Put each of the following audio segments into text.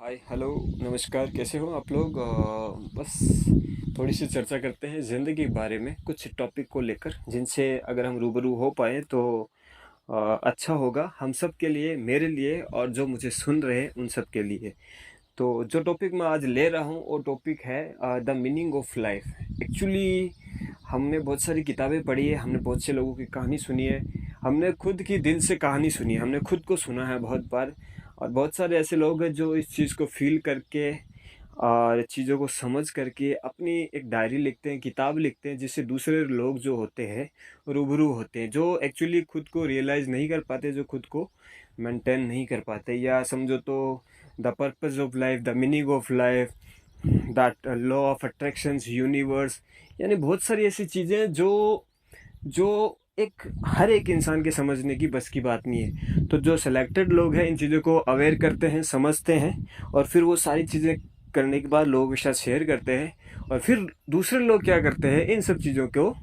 Hi hello नमस्कार, कैसे हो आप लोग। बस थोड़ी सी चर्चा करते हैं ज़िंदगी के बारे में, कुछ टॉपिक को लेकर जिनसे अगर हम रूबरू हो पाए तो अच्छा होगा हम सब के लिए, मेरे लिए और जो मुझे सुन रहे हैं उन सब के लिए। तो जो टॉपिक मैं आज ले रहा हूँ वो टॉपिक है the meaning of life. Actually हमने बहुत सारी किताबें पढ़ी है, हमने बहुत से लोगों की कहानी सुनी है, हमने खुद की दिल से कहानी सुनी है, हमने खुद को सुना है बहुत बार। और बहुत सारे ऐसे लोग हैं जो इस चीज़ को फील करके और चीज़ों को समझ करके अपनी एक डायरी लिखते हैं, किताब लिखते हैं, जिससे दूसरे लोग जो होते हैं रूबरू होते हैं, जो एक्चुअली खुद को रियलाइज़ नहीं कर पाते, जो खुद को मेंटेन नहीं कर पाते, या समझो तो the purpose of life, the meaning of life, that law of attractions, universe. यानी बहुत सारी ऐसी चीज़ें जो जो एक हर एक इंसान के समझने की बस की बात नहीं है। तो जो सिलेक्टेड लोग हैं इन चीज़ों को अवेयर करते हैं, समझते हैं, और फिर वो सारी चीज़ें करने के बाद लोगों के साथ शेयर करते हैं, और फिर दूसरे लोग क्या करते हैं, इन सब चीज़ों को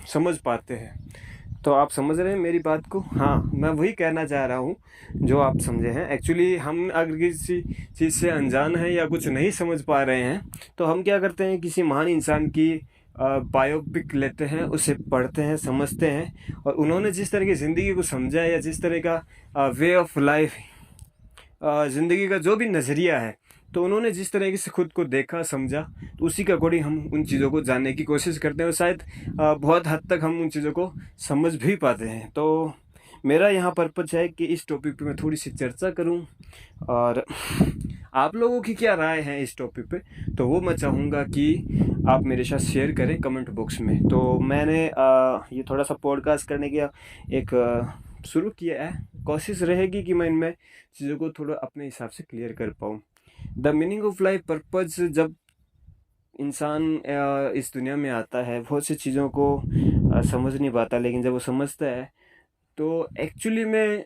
समझ पाते हैं। तो आप समझ रहे हैं मेरी बात को। हाँ, मैं वही कहना चाह रहा हूँ जो आप समझे हैं। एक्चुअली हम अगर किसी चीज़ से अनजान हैं या कुछ नहीं समझ पा रहे हैं तो हम क्या करते हैं, किसी महान इंसान की बायोपिक लेते हैं, उसे पढ़ते हैं, समझते हैं, और उन्होंने जिस तरह की ज़िंदगी को समझा है या जिस तरह का वे ऑफ लाइफ, ज़िंदगी का जो भी नज़रिया है, तो उन्होंने जिस तरीके से खुद को देखा समझा, तो उसी के अकॉर्डिंग हम उन चीज़ों को जानने की कोशिश करते हैं, और शायद बहुत हद तक हम उन चीज़ों को समझ भी पाते हैं। तो मेरा यहाँ पर्पज है कि इस टॉपिक पे मैं थोड़ी सी चर्चा करूँ, और आप लोगों की क्या राय है इस टॉपिक पे, तो वो मैं चाहूँगा कि आप मेरे साथ शेयर करें कमेंट बॉक्स में। तो मैंने ये थोड़ा सा पॉडकास्ट करने का एक शुरू किया है, कोशिश रहेगी कि मैं इनमें चीज़ों को थोड़ा अपने हिसाब से क्लियर कर पाऊँ। The meaning of life purpose, जब इंसान इस दुनिया में आता है बहुत सी चीज़ों को समझ नहीं पाता, लेकिन जब वो समझता है तो एक्चुअली में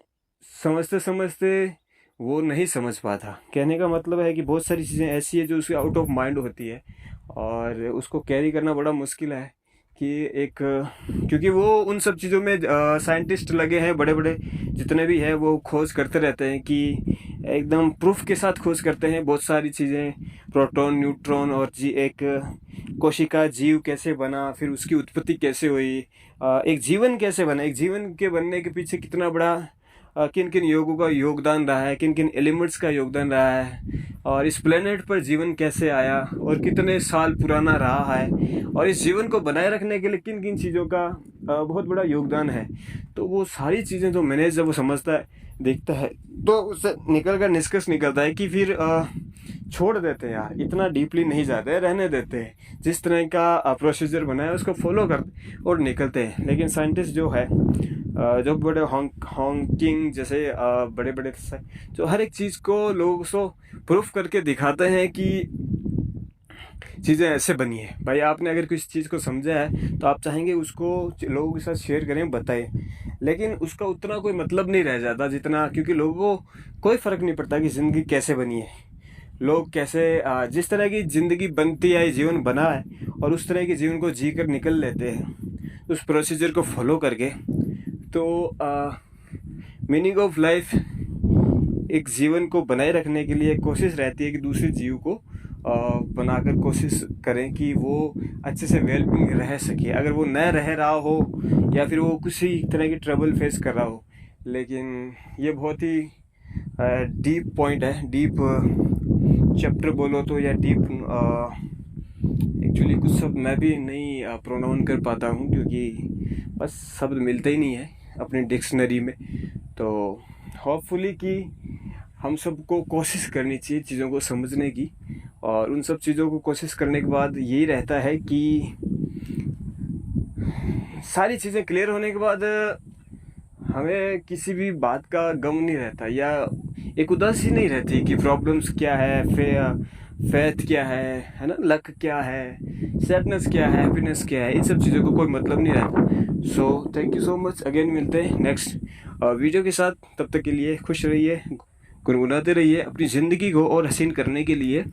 समझते समझते वो नहीं समझ पाता। कहने का मतलब है कि बहुत सारी चीज़ें ऐसी है जो उसके आउट ऑफ माइंड होती है, और उसको कैरी करना बड़ा मुश्किल है कि एक, क्योंकि वो उन सब चीज़ों में साइंटिस्ट लगे हैं, बड़े बड़े जितने भी हैं वो खोज करते रहते हैं कि एकदम प्रूफ के साथ खोज करते हैं बहुत सारी चीज़ें, प्रोटॉन, न्यूट्रॉन, और एक कोशिका जीव कैसे बना, फिर उसकी उत्पत्ति कैसे हुई, एक जीवन कैसे बना, एक जीवन के बनने के पीछे कितना बड़ा किन किन योगों का योगदान रहा है, किन किन एलिमेंट्स का योगदान रहा है, और इस प्लेनेट पर जीवन कैसे आया और कितने साल पुराना रहा है, और इस जीवन को बनाए रखने के लिए किन किन चीज़ों का बहुत बड़ा योगदान है। तो वो सारी चीज़ें जो मैंने जब वो समझता है, देखता है, तो उससे निकल कर निष्कर्ष निकलता है कि फिर छोड़ देते हैं यार, इतना डीपली नहीं जाते, रहने देते हैं, जिस तरह का प्रोसीजर बनाया उसको फॉलो करते और निकलते हैं। लेकिन साइंटिस्ट जो है, जो बड़े हॉकिंग जैसे बड़े बड़े जो हर एक चीज़ को लोगों को प्रूफ करके दिखाते हैं कि चीज़ें ऐसे बनी है। भाई आपने अगर किसी चीज़ को समझा है तो आप चाहेंगे उसको लोगों के साथ शेयर करें, बताएं, लेकिन उसका उतना कोई मतलब नहीं रह जाता जितना, क्योंकि लोगों को कोई फ़र्क नहीं पड़ता कि ज़िंदगी कैसे बनी है, लोग कैसे जिस तरह की ज़िंदगी बनती है, जीवन बना है, और उस तरह के जीवन को जी कर निकल लेते हैं उस प्रोसीजर को फॉलो करके। तो मीनिंग ऑफ लाइफ एक जीवन को बनाए रखने के लिए कोशिश रहती है कि दूसरे जीव को बनाकर कोशिश करें कि वो अच्छे से वेलबींग रह सके, अगर वो न रह रहा हो या फिर वो किसी तरह की ट्रबल फेस कर रहा हो। लेकिन ये बहुत ही डीप पॉइंट है, डीप चैप्टर बोलो तो, या डीप एक्चुअली कुछ शब्द मैं भी नहीं प्रोनाउंस कर पाता हूँ, क्योंकि बस शब्द मिलते ही नहीं है अपनी डिक्शनरी में। तो होपफुली कि हम सबको कोशिश करनी चाहिए चीज़ों को समझने की, और उन सब चीज़ों को कोशिश करने के बाद यही रहता है कि सारी चीज़ें क्लियर होने के बाद हमें किसी भी बात का गम नहीं रहता, या एक उदासी नहीं रहती कि प्रॉब्लम्स क्या है, फेथ क्या है ना, लक क्या है, सैडनेस क्या है, हैप्पीनेस क्या है, इन सब चीज़ों को कोई मतलब नहीं रहता। सो thank you so much, again मिलते हैं नेक्स्ट वीडियो के साथ। तब तक के लिए खुश रहिए, गुनगुनाते रहिए, अपनी ज़िंदगी को और हसीन करने के लिए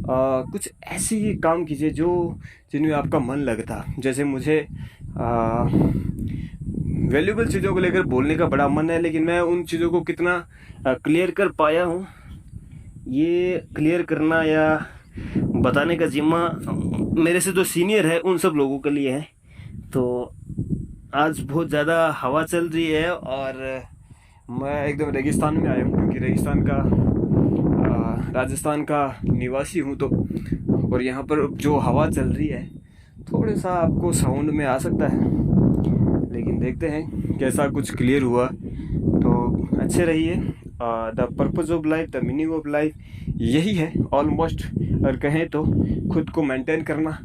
कुछ ऐसी काम कीजिए जो जिनमें आपका मन लगता। जैसे मुझे वैल्यूबल चीज़ों को लेकर बोलने का बड़ा मन है, लेकिन मैं उन चीज़ों को कितना क्लियर कर पाया हूँ ये क्लियर करना या बताने का जिम्मा मेरे से जो सीनियर है उन सब लोगों के लिए है। तो आज बहुत ज़्यादा हवा चल रही है और मैं एकदम रेगिस्तान में आया हूँ, क्योंकि रेगिस्तान का राजस्थान का निवासी हूँ। तो और यहाँ पर जो हवा चल रही है थोड़ा सा आपको साउंड में आ सकता है, लेकिन देखते हैं कैसा कुछ क्लियर हुआ तो अच्छे रहिए। The purpose of life, the meaning of life यही है ऑलमोस्ट, और कहें तो खुद को मेंटेन करना,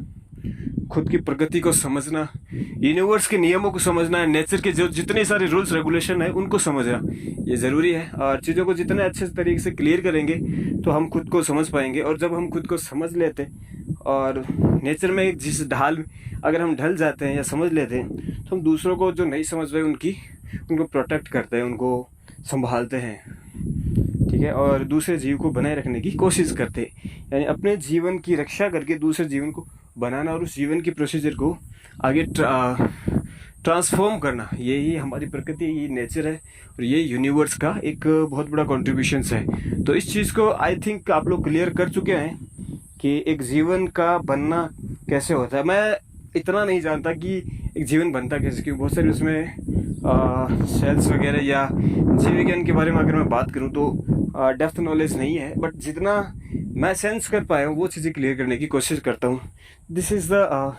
खुद की प्रगति को समझना, यूनिवर्स के नियमों को समझना, नेचर के जो जितने सारे रूल्स रेगुलेशन है उनको समझना ये ज़रूरी है। और चीज़ों को जितने अच्छे तरीके से क्लियर करेंगे तो हम खुद को समझ पाएंगे। और जब हम खुद को समझ लेते और नेचर में जिस ढाल अगर हम ढल जाते हैं या समझ लेते हैं तो हम दूसरों को जो नहीं समझ रहे उनको प्रोटेक्ट करते हैं, उनको संभालते हैं, ठीक है, और दूसरे जीव को बनाए रखने की कोशिश करते हैं। यानी अपने जीवन की रक्षा करके दूसरे जीवन को बनाना और उस जीवन की प्रोसीजर को आगे ट्रांसफॉर्म करना, यही हमारी प्रकृति, ये नेचर है और ये यूनिवर्स का एक बहुत बड़ा कॉन्ट्रीब्यूशंस है। तो इस चीज़ को आई थिंक आप लोग क्लियर कर चुके हैं कि एक जीवन का बनना कैसे होता है। मैं इतना नहीं जानता कि एक जीवन बनता कैसे, क्योंकि बहुत सारे उसमें सेल्स वगैरह या जीव विज्ञान के बारे में अगर मैं बात करूं तो डेप्थ नॉलेज नहीं है, बट जितना मैं सेंस कर पाया हूँ वो चीज़ें क्लियर करने की कोशिश करता हूँ। This is the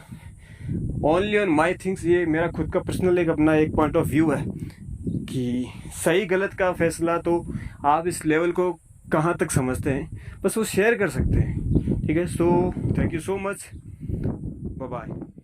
only on my things. ये मेरा खुद का पर्सनल एक अपना एक पॉइंट ऑफ व्यू है कि सही गलत का फैसला तो आप इस लेवल को कहाँ तक समझते हैं बस वो शेयर कर सकते हैं, ठीक है। So thank you so much, bye bye.